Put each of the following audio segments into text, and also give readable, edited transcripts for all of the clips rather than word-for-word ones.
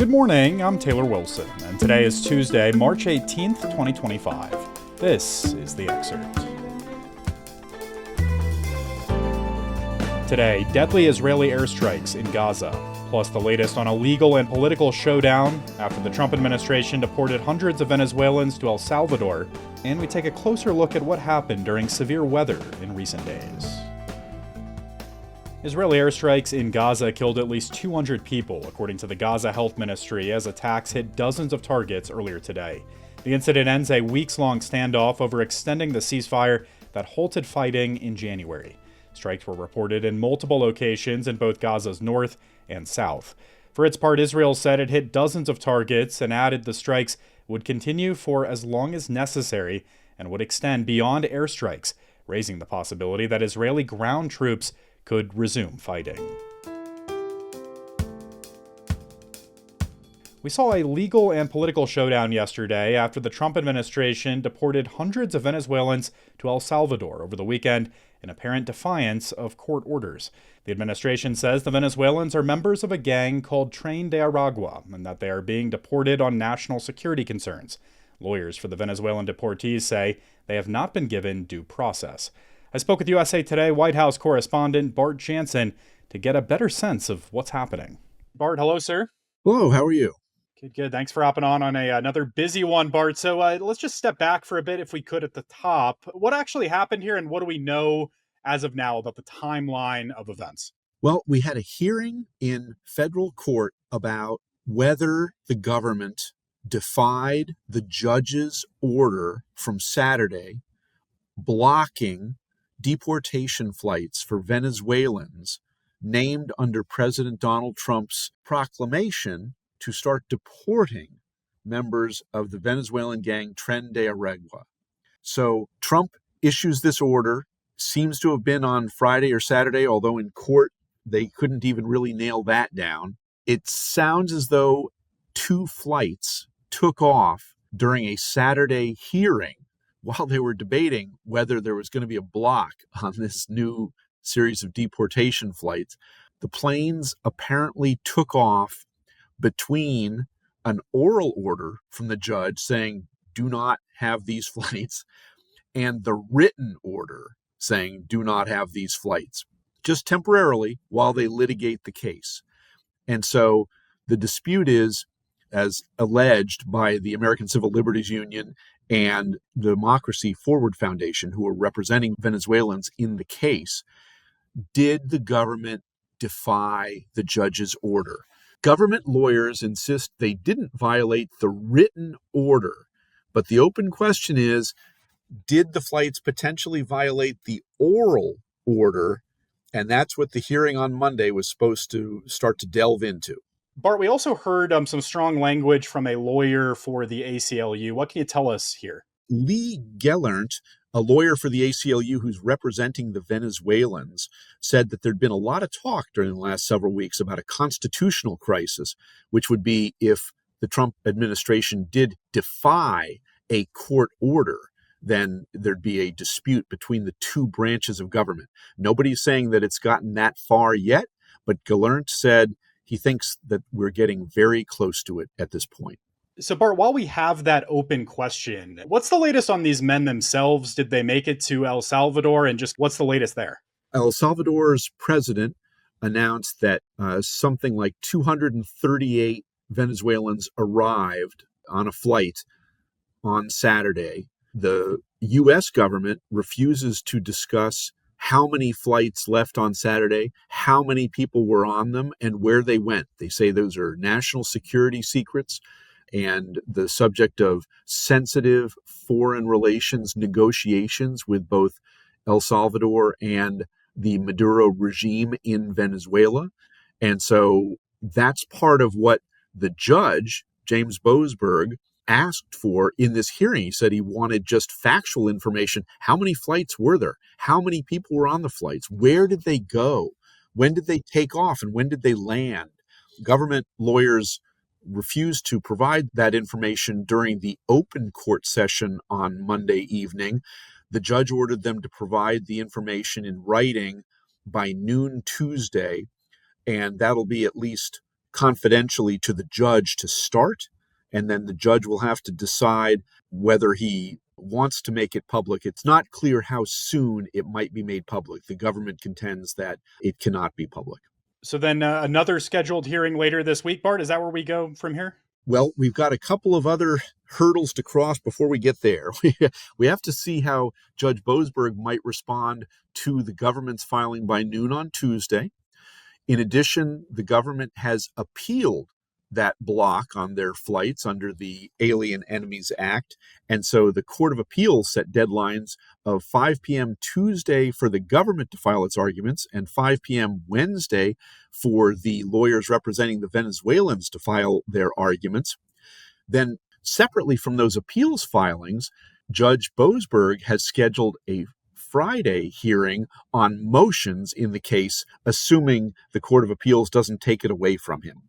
Good morning, I'm Taylor Wilson, and today is Tuesday, March 18th, 2025. This is the Excerpt. Today, deadly Israeli airstrikes in Gaza, plus the latest on a legal and political showdown after the Trump administration deported hundreds of Venezuelans to El Salvador, and we take a closer look at what happened during severe weather in recent days. Israeli airstrikes in Gaza killed at least 200 people, according to the Gaza Health Ministry, as attacks hit dozens of targets earlier today. The incident ends a weeks-long standoff over extending the ceasefire that halted fighting in January. Strikes were reported in multiple locations in both Gaza's north and south. For its part, Israel said it hit dozens of targets and added the strikes would continue for as long as necessary and would extend beyond airstrikes, raising the possibility that Israeli ground troops could resume fighting. We saw a legal and political showdown yesterday after the Trump administration deported hundreds of Venezuelans to El Salvador over the weekend in apparent defiance of court orders. The administration says the Venezuelans are members of a gang called Tren de Aragua and that they are being deported on national security concerns. Lawyers for the Venezuelan deportees say they have not been given due process. I spoke with USA Today White House correspondent Bart Jansen to get a better sense of what's happening. Bart, hello, sir. Hello, how are you? Good. Thanks for hopping on another busy one, Bart. So let's just step back for a bit, if we could, at the top. What actually happened here, and what do we know as of now about the timeline of events? Well, we had a hearing in federal court about whether the government defied the judge's order from Saturday blocking deportation flights for Venezuelans named under President Donald Trump's proclamation to start deporting members of the Venezuelan gang Tren de Aragua. So Trump issues this order, seems to have been on Friday or Saturday, although in court they couldn't even really nail that down. It sounds as though 2 flights took off during a Saturday hearing while they were debating whether there was going to be a block on this new series of deportation flights. The planes apparently took off between an oral order from the judge saying, do not have these flights, and the written order saying, do not have these flights, just temporarily while they litigate the case. And so the dispute is, as alleged by the American Civil Liberties Union and the Democracy Forward Foundation, who are representing Venezuelans in the case, did the government defy the judge's order? Government lawyers insist they didn't violate the written order, but the open question is, did the flights potentially violate the oral order? And that's what the hearing on Monday was supposed to start to delve into. Bart, we also heard some strong language from a lawyer for the ACLU. What can you tell us here? Lee Gellernt, a lawyer for the ACLU who's representing the Venezuelans, said that there'd been a lot of talk during the last several weeks about a constitutional crisis, which would be if the Trump administration did defy a court order, then there'd be a dispute between the 2 branches of government. Nobody's saying that it's gotten that far yet, but Gellernt said he thinks that we're getting very close to it at this point. So, Bart, while we have that open question, what's the latest on these men themselves? Did they make it to El Salvador? And just what's the latest there? El Salvador's president announced that something like 238 Venezuelans arrived on a flight on Saturday. The U.S. government refuses to discuss how many flights left on Saturday, how many people were on them, and where they went. They say those are national security secrets and the subject of sensitive foreign relations negotiations with both El Salvador and the Maduro regime in Venezuela. And so that's part of what the judge, James Boasberg, asked for in this hearing. He said he wanted just factual information. How many flights were there? How many people were on the flights? Where did they go? When did they take off? And when did they land? Government lawyers refused to provide that information during the open court session on Monday evening. The judge ordered them to provide the information in writing by noon Tuesday, and that'll be at least confidentially to the judge to start, and then the judge will have to decide whether he wants to make it public. It's not clear how soon it might be made public. The government contends that it cannot be public. So then another scheduled hearing later this week, Bart. Is that where we go from here? Well, we've got a couple of other hurdles to cross before we get there. We have to see how Judge Boasberg might respond to the government's filing by noon on Tuesday. In addition, the government has appealed that block on their flights under the Alien Enemies Act. And so the Court of Appeals set deadlines of 5 p.m. Tuesday for the government to file its arguments and 5 p.m. Wednesday for the lawyers representing the Venezuelans to file their arguments. Then separately from those appeals filings, Judge Boasberg has scheduled a Friday hearing on motions in the case, assuming the Court of Appeals doesn't take it away from him.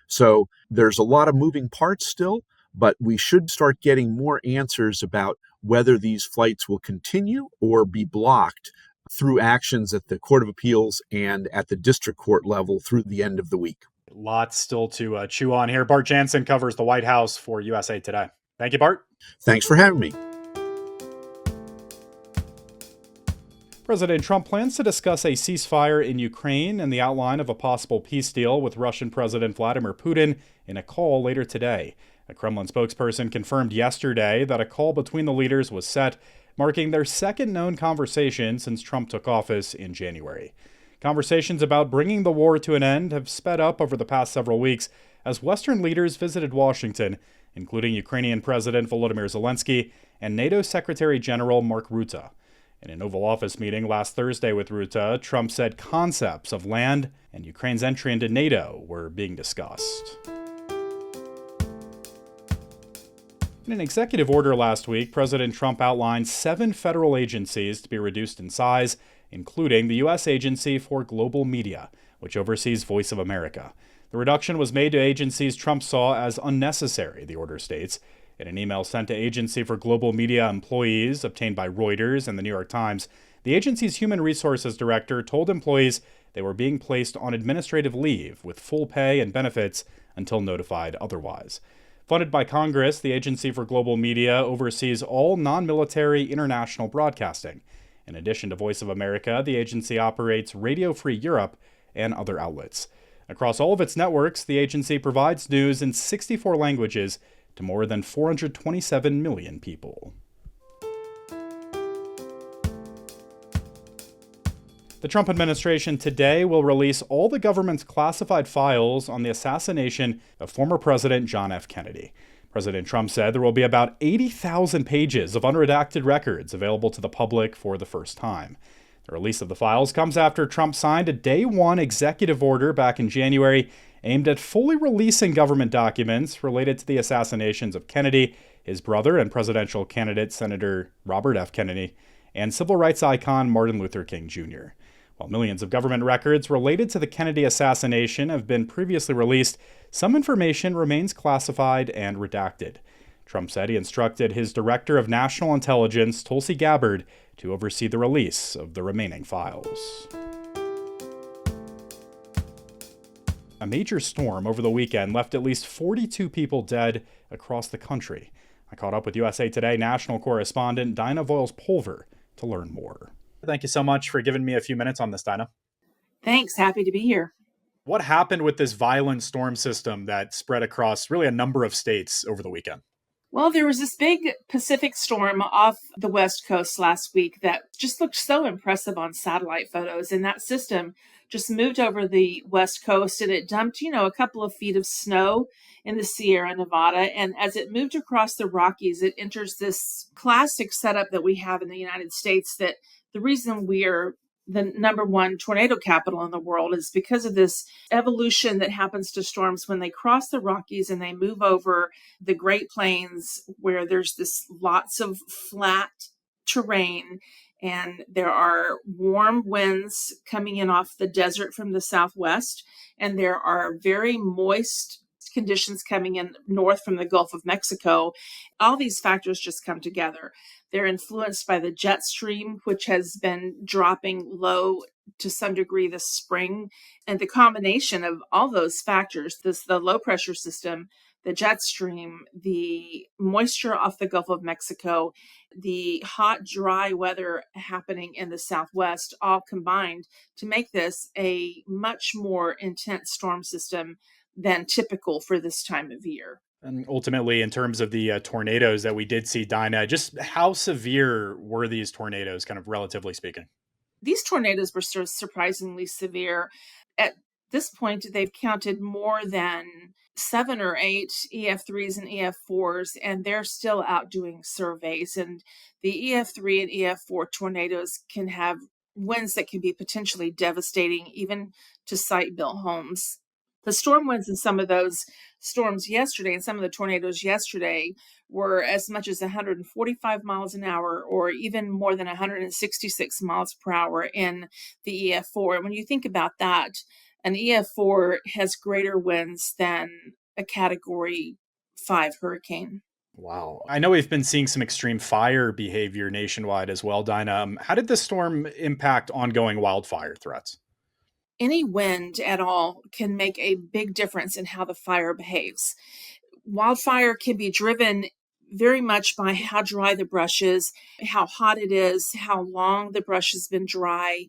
So there's a lot of moving parts still, but we should start getting more answers about whether these flights will continue or be blocked through actions at the Court of Appeals and at the district court level through the end of the week. Lots still to chew on here. Bart Jansen covers the White House for USA Today. Thank you, Bart. Thanks for having me. President Trump plans to discuss a ceasefire in Ukraine and the outline of a possible peace deal with Russian President Vladimir Putin in a call later today. A Kremlin spokesperson confirmed yesterday that a call between the leaders was set, marking their second known conversation since Trump took office in January. Conversations about bringing the war to an end have sped up over the past several weeks as Western leaders visited Washington, including Ukrainian President Volodymyr Zelensky and NATO Secretary General Mark Rutte. In an Oval Office meeting last Thursday with Rutte, Trump said concepts of land and Ukraine's entry into NATO were being discussed. In an executive order last week, President Trump outlined 7 federal agencies to be reduced in size, including the U.S. Agency for Global Media, which oversees Voice of America. The reduction was made to agencies Trump saw as unnecessary, the order states. In an email sent to Agency for Global Media employees obtained by Reuters and the New York Times, the agency's human resources director told employees they were being placed on administrative leave with full pay and benefits until notified otherwise. Funded by Congress, the Agency for Global Media oversees all non-military international broadcasting. In addition to Voice of America, the agency operates Radio Free Europe and other outlets. Across all of its networks, the agency provides news in 64 languages to more than 427 million people. The Trump administration today will release all the government's classified files on the assassination of former President John F. Kennedy. President Trump said there will be about 80,000 pages of unredacted records available to the public for the first time. The release of the files comes after Trump signed a day one executive order back in January aimed at fully releasing government documents related to the assassinations of Kennedy, his brother and presidential candidate Senator Robert F. Kennedy, and civil rights icon Martin Luther King Jr. While millions of government records related to the Kennedy assassination have been previously released, some information remains classified and redacted. Trump said he instructed his Director of National Intelligence, Tulsi Gabbard, to oversee the release of the remaining files. A major storm over the weekend left at least 42 people dead across the country. I caught up with USA Today national correspondent Dinah Voiles-Pulver to learn more. Thank you so much for giving me a few minutes on this, Dinah. Thanks. Happy to be here. What happened with this violent storm system that spread across really a number of states over the weekend? Well, there was this big Pacific storm off the West Coast last week that just looked so impressive on satellite photos. And that system just moved over the West Coast and it dumped, a couple of feet of snow in the Sierra Nevada. And as it moved across the Rockies, it enters this classic setup that we have in the United States, that the reason we're the number one tornado capital in the world is because of this evolution that happens to storms when they cross the Rockies and they move over the Great Plains, where there's this lots of flat terrain and there are warm winds coming in off the desert from the southwest, and there are very moist conditions coming in north from the Gulf of Mexico. All these factors just come together. They're influenced by the jet stream, which has been dropping low to some degree this spring. And the combination of all those factors, the low pressure system, the jet stream, the moisture off the Gulf of Mexico, the hot, dry weather happening in the Southwest, all combined to make this a much more intense storm system than typical for this time of year. And ultimately, in terms of the tornadoes that we did see, Dinah, just how severe were these tornadoes, kind of relatively speaking? These tornadoes were surprisingly severe. At this point, they've counted more than 7 or 8 EF3s and EF4s, and they're still out doing surveys. And the EF3 and EF4 tornadoes can have winds that can be potentially devastating, even to site-built homes. The storm winds in some of those storms yesterday and some of the tornadoes yesterday were as much as 145 miles an hour or even more than 166 miles per hour in the EF4. And when you think about that, an EF4 has greater winds than a Category 5 hurricane. Wow. I know we've been seeing some extreme fire behavior nationwide as well, Dinah. How did this storm impact ongoing wildfire threats? Any wind at all can make a big difference in how the fire behaves. Wildfire can be driven very much by how dry the brush is, how hot it is, how long the brush has been dry,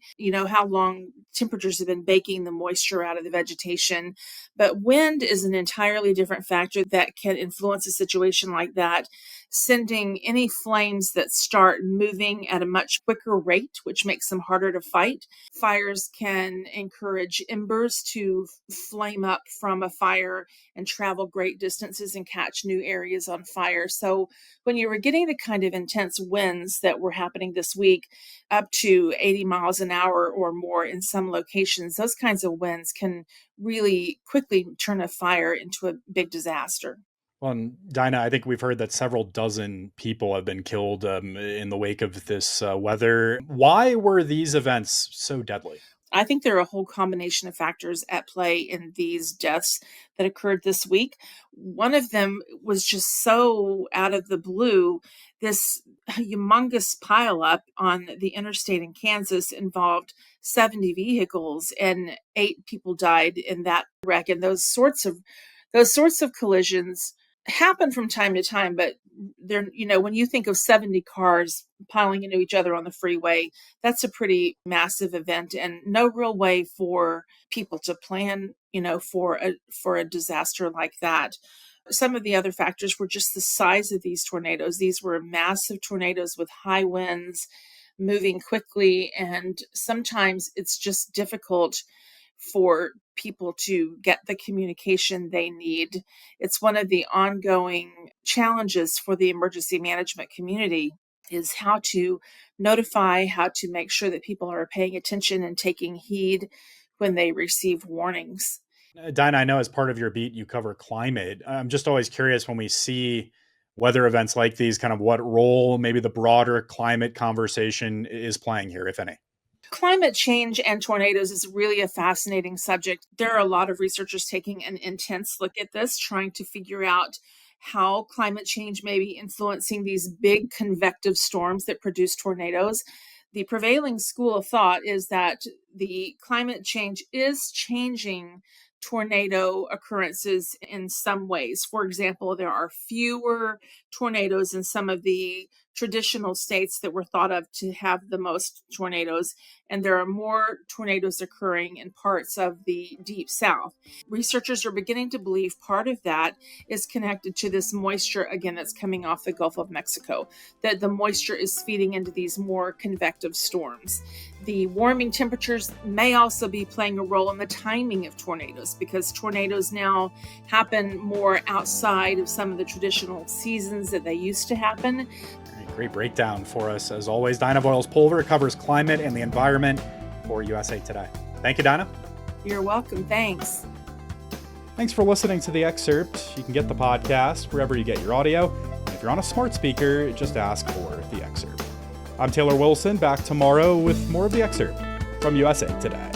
how long temperatures have been baking the moisture out of the vegetation. But wind is an entirely different factor that can influence a situation like that, sending any flames that start moving at a much quicker rate, which makes them harder to fight. Fires can encourage embers to flame up from a fire and travel great distances and catch new areas on fire. So when you were getting the kind of intense winds that were happening this week, up to 80 miles an hour or more in some locations, those kinds of winds can really quickly turn a fire into a big disaster. Well, and Dinah, I think we've heard that several dozen people have been killed in the wake of this weather. Why were these events so deadly? I think there are a whole combination of factors at play in these deaths that occurred this week. One of them was just so out of the blue. This humongous pileup on the interstate in Kansas involved 70 vehicles and 8 people died in that wreck. And those sorts of collisions happen from time to time, but they're, when you think of 70 cars piling into each other on the freeway, that's a pretty massive event and no real way for people to plan, for a disaster like that. Some of the other factors were just the size of these tornadoes. These were massive tornadoes with high winds moving quickly, and sometimes it's just difficult for people to get the communication they need. It's one of the ongoing challenges for the emergency management community is how to notify, how to make sure that people are paying attention and taking heed when they receive warnings. Dinah, I know as part of your beat, you cover climate. I'm just always curious when we see weather events like these, kind of what role maybe the broader climate conversation is playing here, if any. Climate change and tornadoes is really a fascinating subject. There are a lot of researchers taking an intense look at this, trying to figure out how climate change may be influencing these big convective storms that produce tornadoes. The prevailing school of thought is that the climate change is changing tornado occurrences in some ways. For example, there are fewer tornadoes in some of the traditional states that were thought of to have the most tornadoes, and there are more tornadoes occurring in parts of the deep south. Researchers are beginning to believe part of that is connected to this moisture, again, that's coming off the Gulf of Mexico, that the moisture is feeding into these more convective storms. The warming temperatures may also be playing a role in the timing of tornadoes because tornadoes now happen more outside of some of the traditional seasons that they used to happen. Great breakdown for us. As always, Dinah Voiles-Pulver covers climate and the environment for USA Today. Thank you, Dinah. You're welcome. Thanks. Thanks for listening to The Excerpt. You can get the podcast wherever you get your audio. And if you're on a smart speaker, just ask for The Excerpt. I'm Taylor Wilson, back tomorrow with more of The Excerpt from USA Today.